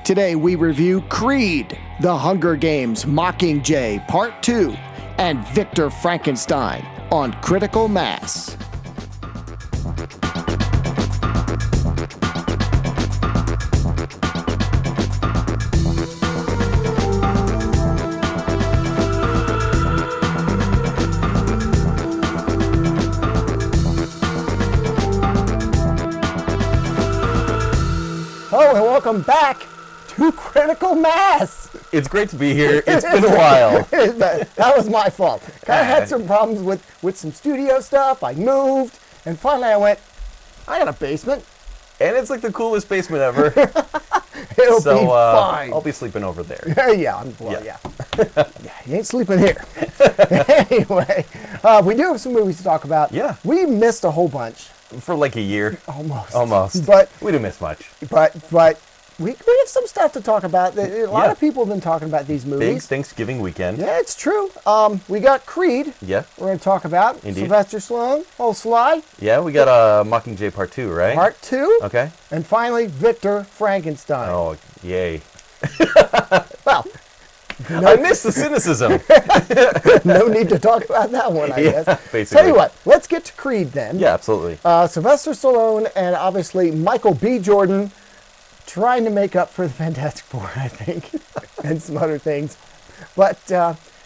Today we review Creed, The Hunger Games, Mockingjay Part 2, and Victor Frankenstein on Critical Mass. Hello and welcome back to Critical Mass. It's great to be here. It's been a while. That was my fault. Kind of had some problems with some studio stuff. I moved, and finally I went, I got a basement. And it's like the coolest basement ever. It'll be fine. I'll be sleeping over there. Yeah. You ain't sleeping here. Anyway, we do have some movies to talk about. Yeah. We missed a whole bunch. For like a year. Almost. But we didn't miss much. But we have some stuff to talk about. A lot of people have been talking about these movies. Big Thanksgiving weekend. Yeah, it's true. We got Creed. Yeah. We're going to talk about. Indeed. Sylvester Stallone, old Sly. Yeah, we got Mockingjay Part 2, right? Part 2. Okay. And finally, Victor Frankenstein. Oh, yay. Well, I miss the cynicism. no need to talk about that one, I guess. Basically. Tell you what, let's get to Creed then. Yeah, absolutely. Sylvester Stallone and obviously Michael B. Jordan trying to make up for the Fantastic Four, I think, and some other things. But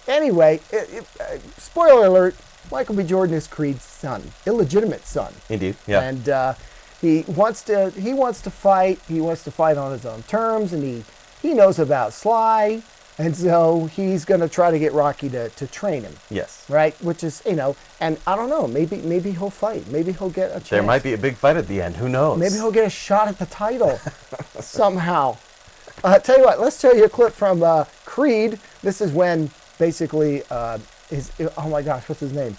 anyway, spoiler alert, Michael B. Jordan is Creed's son, illegitimate son. Indeed, yeah. And he wants to fight. He wants to fight on his own terms, and he knows about Sly. And so he's going to try to get Rocky to train him. Yes. Right? Which is, and I don't know, maybe he'll fight. Maybe he'll get a chance. There might be a big fight at the end. Who knows? Maybe he'll get a shot at the title somehow. Tell you what, let's tell you a clip from Creed. This is when basically, oh my gosh, what's his name?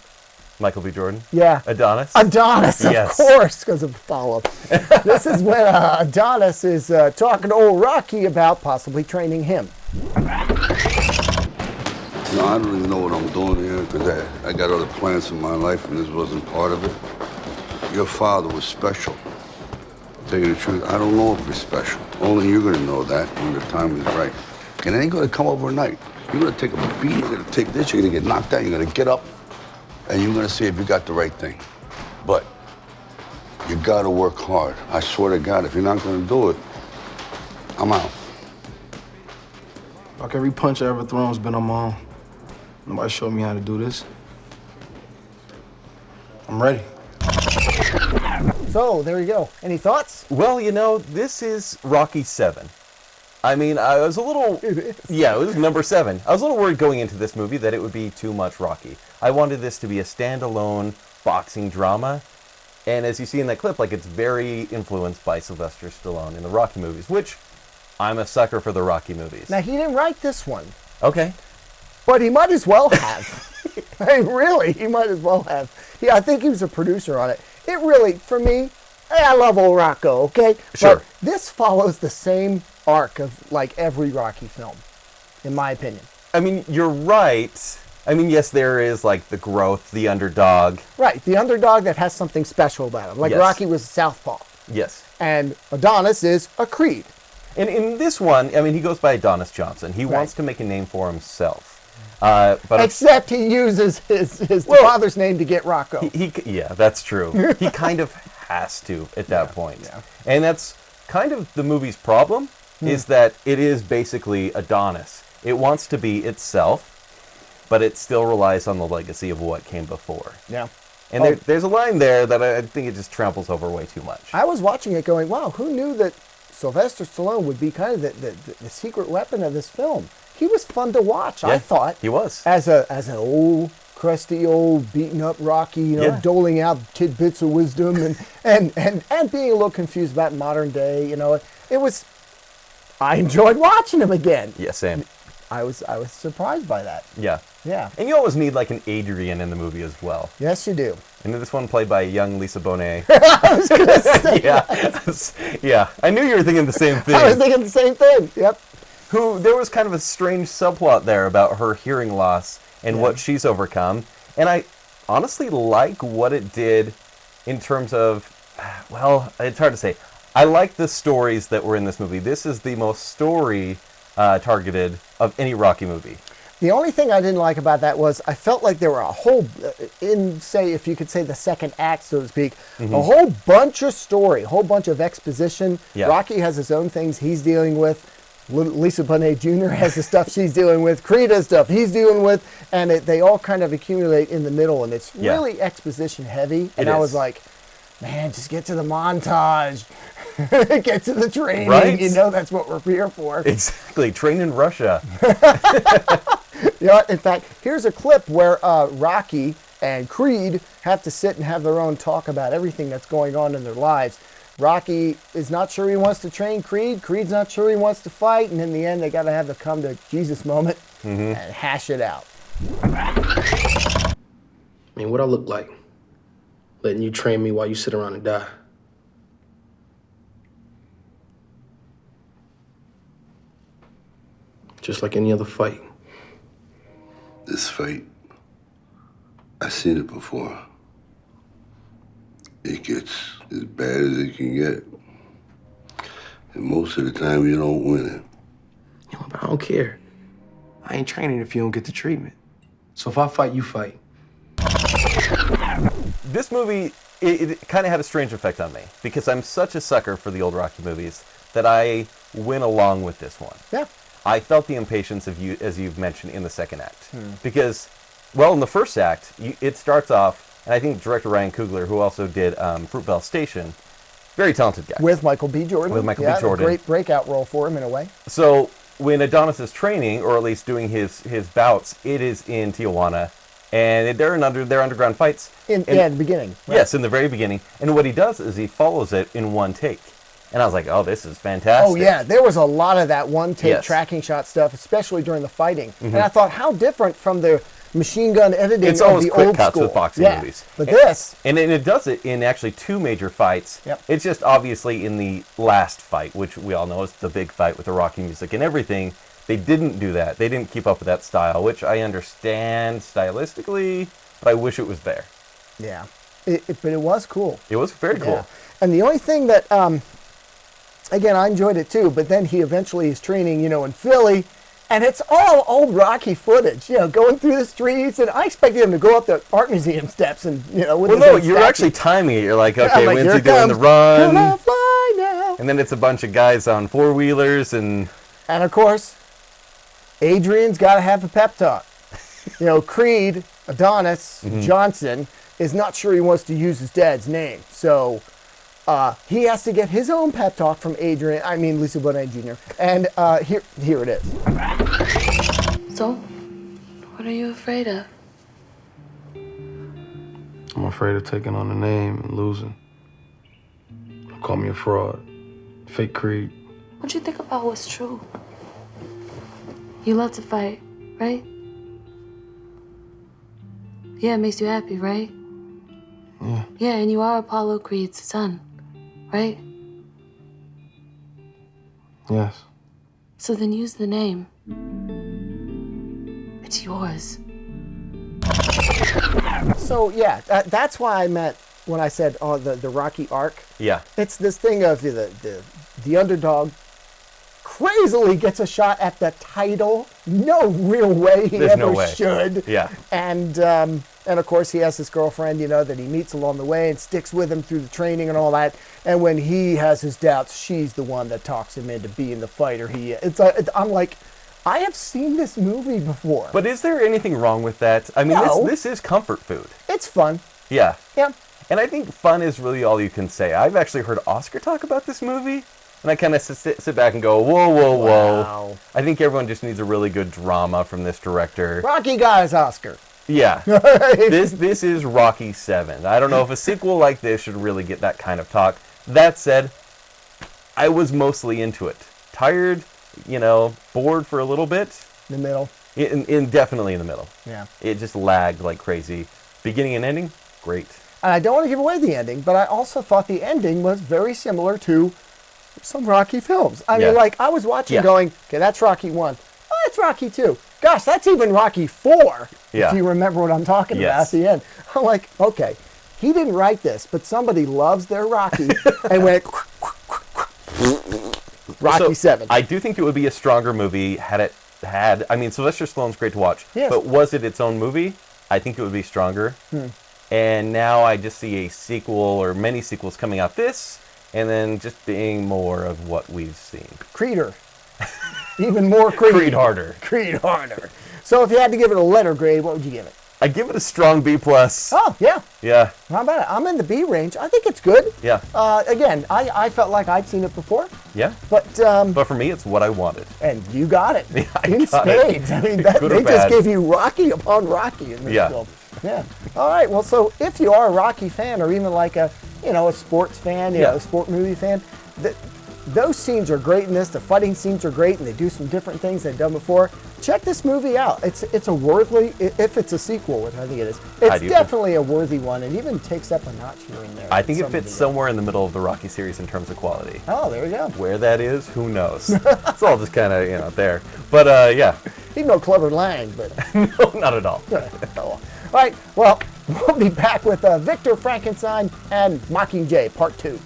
Michael B. Jordan? Yeah. Adonis? Adonis, of Yes. course, because of Apollo. This is when Adonis is talking to old Rocky about possibly training him. No, I don't really know what I'm doing here because I got other plans in my life and this wasn't part of it. Your father was special. To tell you the truth, I don't know if he's special. Only you're going to know that when the time is right. And it ain't going to come overnight. You're going to take a beat, you're going to take this, you're going to get knocked down, you're going to get up, and you're going to see if you got the right thing. But you got to work hard. I swear to God, if you're not going to do it, I'm out. Like every punch I ever thrown has been on my own. Nobody showed me how to do this. I'm ready. So, there you go. Any thoughts? Well, this is Rocky 7. I mean, I was a little... Yeah, it was number 7. I was a little worried going into this movie that it would be too much Rocky. I wanted this to be a standalone boxing drama. And as you see in that clip, it's very influenced by Sylvester Stallone in the Rocky movies, which I'm a sucker for the Rocky movies. Now, he didn't write this one. Okay. But he might as well have. I mean, really, he might as well have. Yeah, I think he was a producer on it. It really, for me, I love old Rocco, okay? Sure. But this follows the same arc of, every Rocky film, in my opinion. I mean, you're right. I mean, yes, there is, the growth, the underdog. Right, the underdog that has something special about him. Like Yes. Rocky was a southpaw. Yes. And Adonis is a Creed. And in this one, I mean, he goes by Adonis Johnson. He wants to make a name for himself. But except he uses his father's name to get Rocco. Yeah, that's true. He kind of has to at that point. Yeah. And that's kind of the movie's problem, is that it is basically Adonis. It wants to be itself, but it still relies on the legacy of what came before. Yeah. And there's a line there that I think it just tramples over way too much. I was watching it going, wow, who knew that Sylvester Stallone would be kind of the secret weapon of this film? He was fun to watch, I thought. He was. As an old, crusty, old, beaten up Rocky, doling out tidbits of wisdom and being a little confused about modern day, It was, I enjoyed watching him again. Yeah, same. I was surprised by that. Yeah. Yeah. And you always need an Adrian in the movie as well. Yes, you do. And this one played by young Lisa Bonet. I was going to say Yeah. I knew you were thinking the same thing. I was thinking the same thing. Yep. There was kind of a strange subplot there about her hearing loss and what she's overcome. And I honestly like what it did in terms of, well, it's hard to say. I like the stories that were in this movie. This is the most story targeted of any Rocky movie. The only thing I didn't like about that was I felt like there were a whole, if you could say the second act, so to speak, a whole bunch of story, a whole bunch of exposition. Yeah. Rocky has his own things he's dealing with. Lisa Bonet Jr. has the stuff she's dealing with. Creed has stuff he's dealing with. And they all kind of accumulate in the middle. And it's really exposition heavy. And I was like, man, just get to the montage. Get to the training. Right? You know that's what we're here for. Exactly. Train in Russia. You know, in fact, here's a clip where Rocky and Creed have to sit and have their own talk about everything that's going on in their lives. Rocky is not sure he wants to train Creed. Creed's not sure he wants to fight. And in the end, they got to have the come to Jesus moment and hash it out. I mean, what I look like? Letting you train me while you sit around and die. Just like any other fight. This fight, I've seen it before. It gets as bad as it can get. And most of the time, you don't win it. You know, but I don't care. I ain't training if you don't get the treatment. So if I fight, you fight. This movie, it kind of had a strange effect on me because I'm such a sucker for the old Rocky movies that I went along with this one. Yeah. I felt the impatience of you, as you've mentioned, in the second act. Because, well, in the first act, it starts off, and I think director Ryan Coogler, who also did Fruitvale Station, very talented guy. With Michael B. Jordan. With Michael B. Jordan. A great breakout role for him in a way. So when Adonis is training, or at least doing his bouts, it is in Tijuana, and they're underground fights. In the beginning. Right? Yes, in the very beginning. And what he does is he follows it in one take. And I was like, oh, this is fantastic. Oh, yeah. There was a lot of that one-take Yes. tracking shot stuff, especially during the fighting. And I thought, how different from the machine gun editing It's of always the quick old cuts school. with boxing yeah. movies. But this... And it does it in actually two major fights. Yep. It's just obviously in the last fight, which we all know is the big fight with the Rocky music and everything. They didn't do that. They didn't keep up with that style, which I understand stylistically, but I wish it was there. Yeah. But it was cool. It was very cool. Yeah. And the only thing that... again, I enjoyed it too, but then he eventually is training, in Philly, and it's all old Rocky footage, going through the streets, and I expected him to go up the art museum steps and, with Well, his no, own you're statue. actually timing it. You're like, I'm okay, like, when's here he it doing the comes. run? Gonna fly now. And then it's a bunch of guys on four-wheelers and... And of course, Adrian's got to have a pep talk. Creed, Adonis, Johnson is not sure he wants to use his dad's name. So he has to get his own pep talk from Lisa Bonet Jr. And here it is. So, what are you afraid of? I'm afraid of taking on the name and losing. They'll call me a fraud. Fake Creed. What you think about what's true? You love to fight, right? Yeah, it makes you happy, right? Yeah. Yeah, and you are Apollo Creed's son, right? Yes. So then use the name. It's yours. So yeah, that's why I meant when I said, the Rocky arc. Yeah. It's this thing of the underdog crazily gets a shot at the title. No real way he There's ever no way. should. Yeah. And of course he has this girlfriend, that he meets along the way and sticks with him through the training and all that. And when he has his doubts, she's the one that talks him into being the fighter he is. I'm like, I have seen this movie before. But is there anything wrong with that? I mean, No. this is comfort food. It's fun. Yeah. Yeah. And I think fun is really all you can say. I've actually heard Oscar talk about this movie, and I kind of sit back and go, whoa, whoa, whoa. Wow. I think everyone just needs a really good drama from this director. Rocky got his Oscar. Yeah. This is Rocky 7. I don't know if a sequel like this should really get that kind of talk. That said, I was mostly into it. Tired, bored for a little bit. In the middle. Definitely in the middle. Yeah. It just lagged like crazy. Beginning and ending, great. And I don't want to give away the ending, but I also thought the ending was very similar to some Rocky films. I mean, I was watching going, okay, that's Rocky 1. Oh, that's Rocky 2. Gosh, that's even Rocky 4, if you remember what I'm talking about at the end. I'm like, okay, he didn't write this, but somebody loves their Rocky and went, Rocky 7. I do think it would be a stronger movie had it had. I mean, Sylvester Stallone's great to watch, Yes. but was it its own movie? I think it would be stronger. And now I just see a sequel or many sequels coming out this, and then just being more of what we've seen. Creeder. Even more Creed. Creed harder. Creed harder. So if you had to give it a letter grade, what would you give it? I give it a strong B+. Oh, yeah. Yeah. How about it? I'm in the B range. I think it's good. Yeah. Again, I felt like I'd seen it before. Yeah. But But for me, it's what I wanted. and you got it. Yeah, I in got it. spades. I mean, that, Good or they just bad. gave you Rocky upon Rocky in this Yeah. film. Yeah. All right. Well, so if you are a Rocky fan, or even like a sports fan, Yeah. a sport movie fan, those scenes are great in this. The fighting scenes are great, and they do some different things they've done before. Check this movie out. It's a worthy, if it's a sequel, which I think it is. I It's do. definitely a worthy one, and even takes up a notch here and there. I think it Some of fits the- somewhere in the middle of the Rocky series in terms of quality. Oh, there we go. Where that is, who knows? It's all just kind of, there. But, yeah. He's no Clubber Lang, but. No, not at all. All right, well, we'll be back with Victor Frankenstein and Mockingjay Part 2.